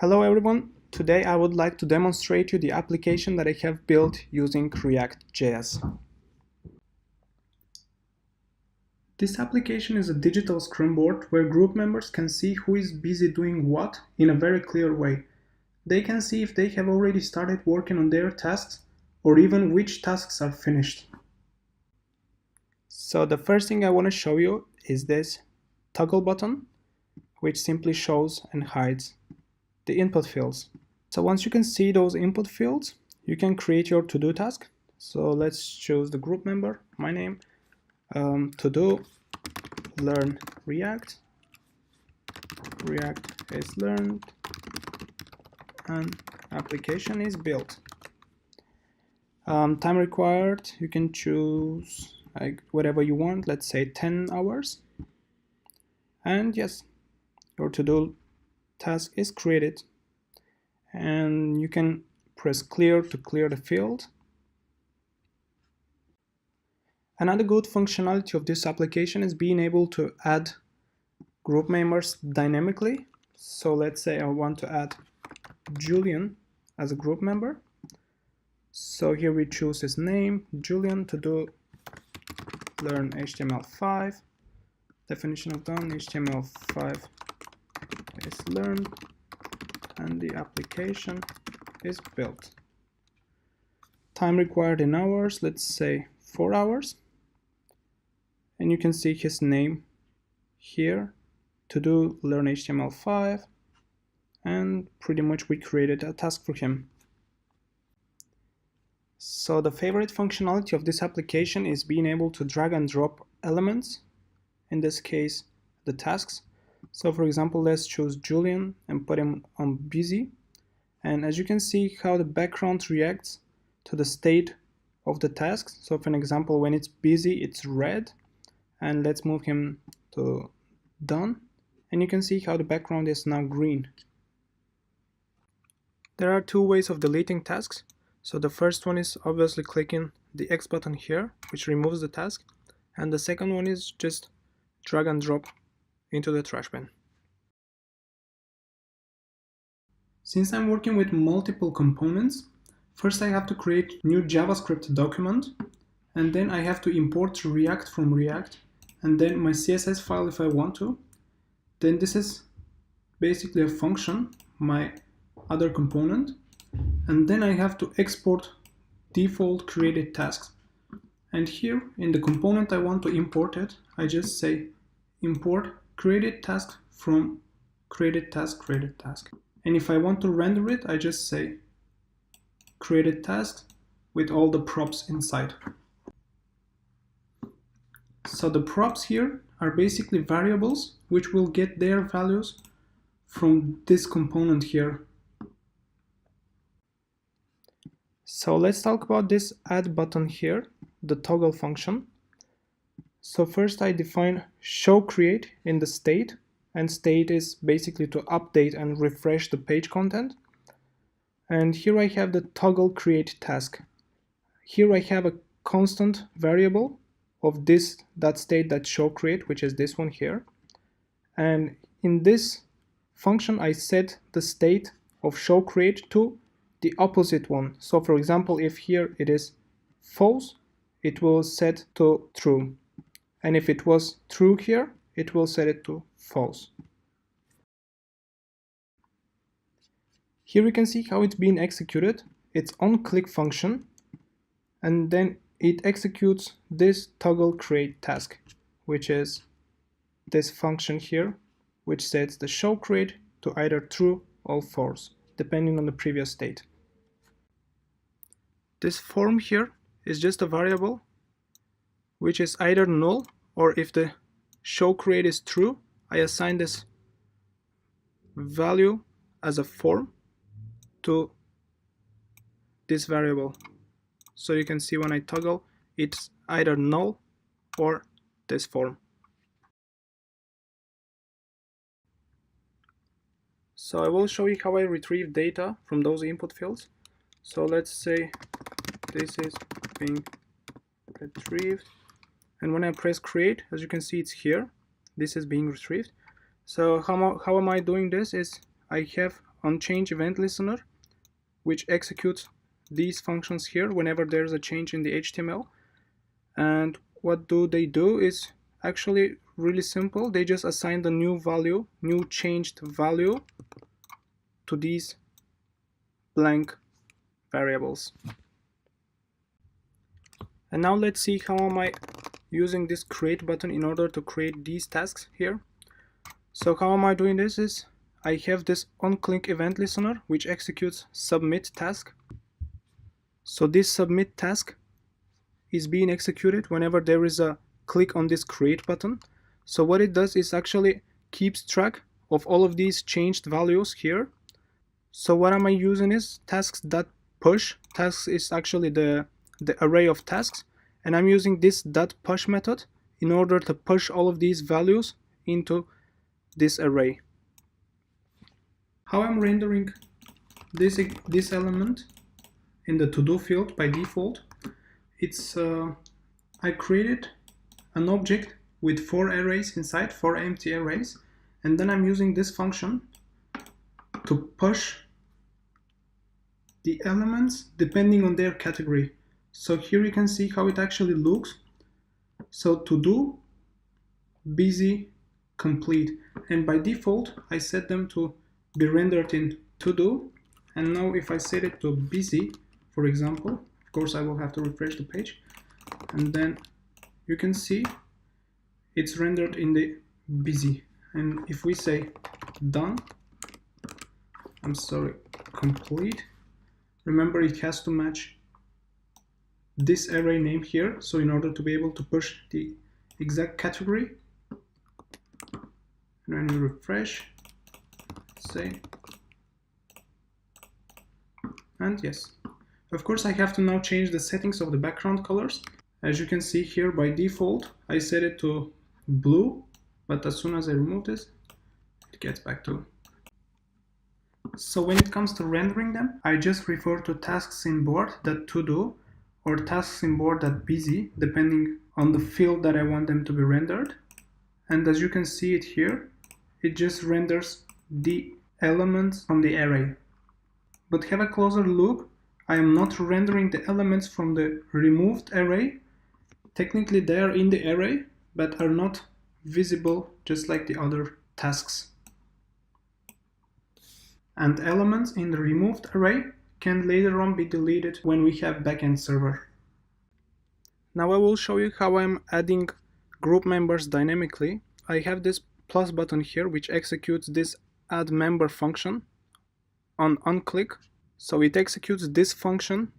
Hello everyone, today I would like to demonstrate you the application that I have built using React.js. This application is a digital scrum board where group members can see who is busy doing what in a very clear way. They can see if they have already started working on their tasks or even which tasks are finished. So the first thing I want to show you is this toggle button, which simply shows and hides the input fields. So once you can see those input fields, you can create your to-do task. So let's choose the group member, my name, to-do, learn React is learned, and application is built. Time required, you can choose whatever you want, let's say 10 hours. And yes, your to-do task is created, and you can press clear to clear the field. Another good functionality of this application is being able to add group members dynamically. So let's say I want to add Julian as a group member. So here we choose his name, Julian, to do learn HTML5. Definition of done, HTML5 is learned, and the application is built. Time required in hours, let's say 4 hours. And you can see his name here, to do learn HTML5, and pretty much we created a task for him. So the favorite functionality of this application is being able to drag and drop elements, in this case the tasks. So for example, let's choose Julian and put him on busy, and as you can see how the background reacts to the state of the tasks. So for an example, when it's busy it's red, and let's move him to done, and you can see how the background is now green. There are two ways of deleting tasks. So the first one is obviously clicking the X button here, which removes the task, and the second one is just drag and drop into the trash bin. Since I'm working with multiple components, first I have to create a new JavaScript document, and then I have to import React from React, and then my CSS file if I want to. Then this is basically a function, my other component, and then I have to export default created tasks. And here in the component I want to import it, I just say import created task from created task. And if I want to render it, I just say created task with all the props inside. So the props here are basically variables which will get their values from this component here. So let's talk about this add button here, the toggle function. So first I define show create in the state, and state is basically to update and refresh the page content. And here I have the toggle create task. Here I have a constant variable of that state that show create, which is this one here. And in this function I set the state of show create to the opposite one. So for example, if here it is false, it will set to true. And if it was true here, it will set it to false. Here we can see how it's being executed. It's on click function, and then it executes this toggle create task, which is this function here, which sets the show create to either true or false, depending on the previous state. This form here is just a variable which is either null, or if the show create is true, I assign this value as a form to this variable. So you can see when I toggle, it's either null or this form. So I will show you how I retrieve data from those input fields. So let's say this is being retrieved, and when I press create, as you can see it's here, this is being retrieved. So how am I doing this is I have onChange event listener, which executes these functions here whenever there's a change in the HTML. And what do they do is actually really simple. They just assign the new value, new changed value, to these blank variables. And now let's see how am I using this create button in order to create these tasks here. So how am I doing this is I have this onClick event listener which executes submit task. So this submit task is being executed whenever there is a click on this create button. So what it does is actually keeps track of all of these changed values here. So what am I using is tasks.push. Tasks is actually the array of tasks, and I'm using this .push method in order to push all of these values into this array. How I'm rendering this element in the to-do field by default, it's I created an object with 4 arrays inside, 4 empty arrays, and then I'm using this function to push the elements depending on their category. So here you can see how it actually looks. So to do, busy, complete, and by default I set them to be rendered in to do. And now if I set it to busy, for example, of course I will have to refresh the page, and then you can see it's rendered in the busy. And if we say done, complete, remember it has to match this array name here. So in order to be able to push the exact category, and when we refresh, say, and yes, of course I have to now change the settings of the background colors. As you can see here, by default I set it to blue, but as soon as I remove this, it gets back to. So when it comes to rendering them, I just refer to tasks in board.todo or tasks in board.busy, depending on the field that I want them to be rendered. And as you can see it here, it just renders the elements from the array. But have a closer look, I am not rendering the elements from the removed array. Technically they are in the array, but are not visible just like the other tasks. And elements in the removed array can later on be deleted when we have backend server. Now I will show you how I'm adding group members dynamically. I have this plus button here which executes this add member function on onClick. So it executes this function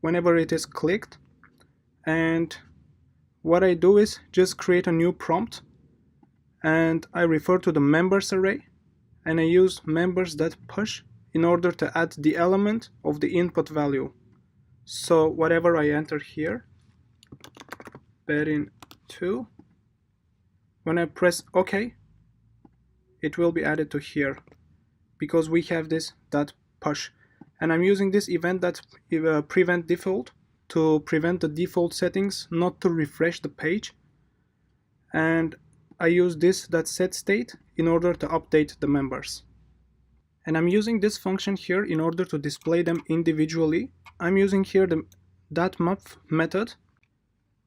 whenever it is clicked, and what I do is just create a new prompt, and I refer to the members array, and I use members.push in order to add the element of the input value. So whatever I enter here, Berin2, when I press OK, it will be added to here because we have this .push. And I'm using this event.prevent default to prevent the default settings not to refresh the page. And I use this .setState in order to update the members. And I'm using this function here in order to display them individually. I'm using here the .map method.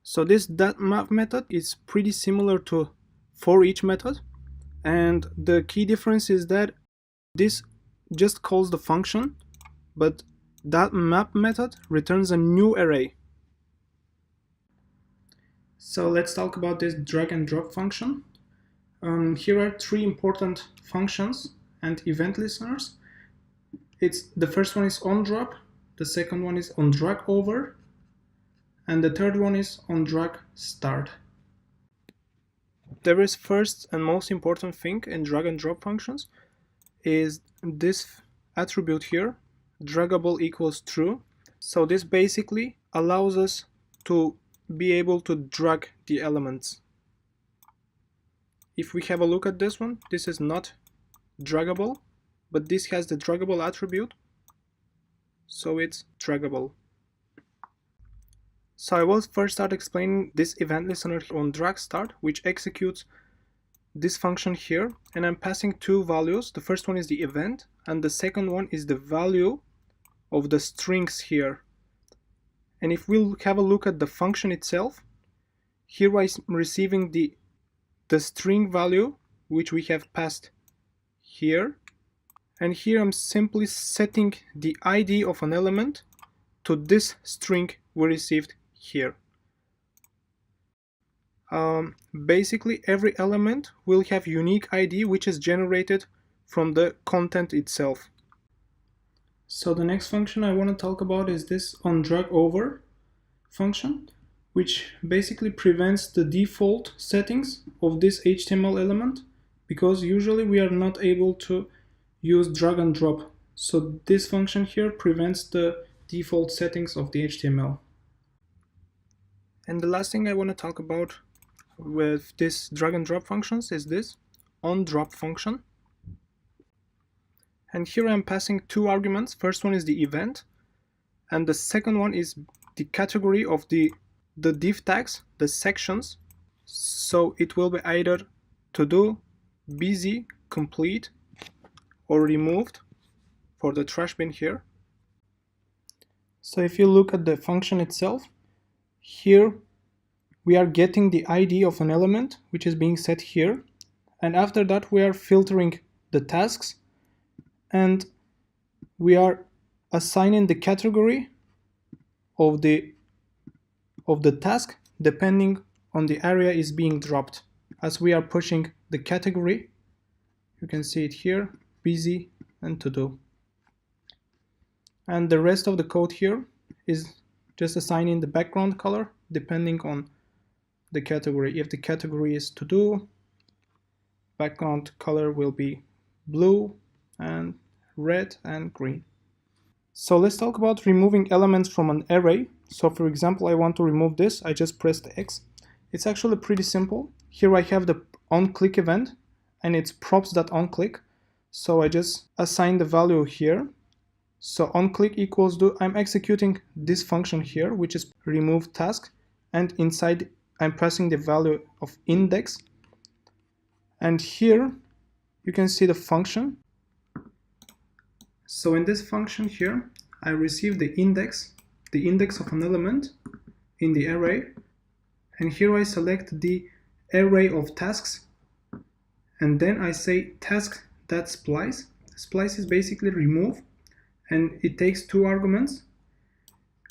So this .map method is pretty similar to for each method. And the key difference is that this just calls the function, but .map method returns a new array. So let's talk about this drag and drop function. Here are 3 important functions and event listeners. The first one is onDrop, the second one is onDragOver, and the third one is onDragStart. There is first and most important thing in drag and drop functions is this attribute here, draggable equals true. So this basically allows us to be able to drag the elements. If we have a look at this one, this is not draggable, but this has the draggable attribute, so it's draggable. So I will first start explaining this event listener on drag start, which executes this function here, and I'm passing two values. The first one is the event, and the second one is the value of the strings here. And if we'll have a look at the function itself, here I'm receiving the string value which we have passed here, and here I'm simply setting the ID of an element to this string we received here. Basically every element will have unique ID which is generated from the content itself. So the next function I want to talk about is this onDragOver function, which basically prevents the default settings of this HTML element, because usually we are not able to use drag and drop. So this function here prevents the default settings of the HTML. And the last thing I want to talk about with this drag and drop functions is this onDrop function. And here I'm passing two arguments. First one is the event, and the second one is the category of the div tags, the sections. So it will be either to do, busy, complete, or removed for the trash bin here. So if you look at the function itself, here we are getting the ID of an element which is being set here, and after that we are filtering the tasks, and we are assigning the category of the task depending on the area is being dropped. As we are pushing the category, you can see it here, busy and to do. And the rest of the code here is just assigning the background color depending on the category. If the category is to do, background color will be blue and red and green. So let's talk about removing elements from an array. So for example, I want to remove this. I just press the X. It's actually pretty simple. Here I have the onClick event, and it's props.onClick. So I just assign the value here. So onClick equals to, I'm executing this function here, which is remove task, and inside I'm passing the value of index. And here you can see the function. So in this function here, I receive the index of an element in the array, and here I select the array of tasks, and then I say task.splice. Splice is basically remove, and it takes two arguments.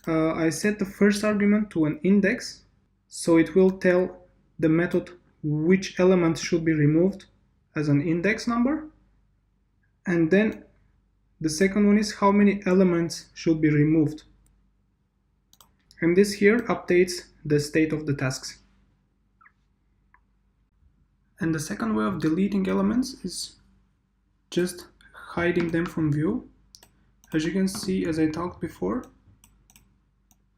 I set the first argument to an index, so it will tell the method which element should be removed as an index number, and then the second one is how many elements should be removed. And this here updates the state of the tasks. And the second way of deleting elements is just hiding them from view. As you can see, as I talked before,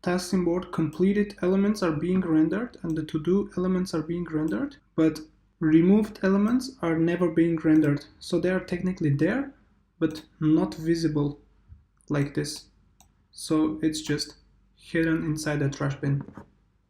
tasks in board completed elements are being rendered and the to-do elements are being rendered, but removed elements are never being rendered. So they are technically there, but not visible like this. So it's just hidden inside the trash bin.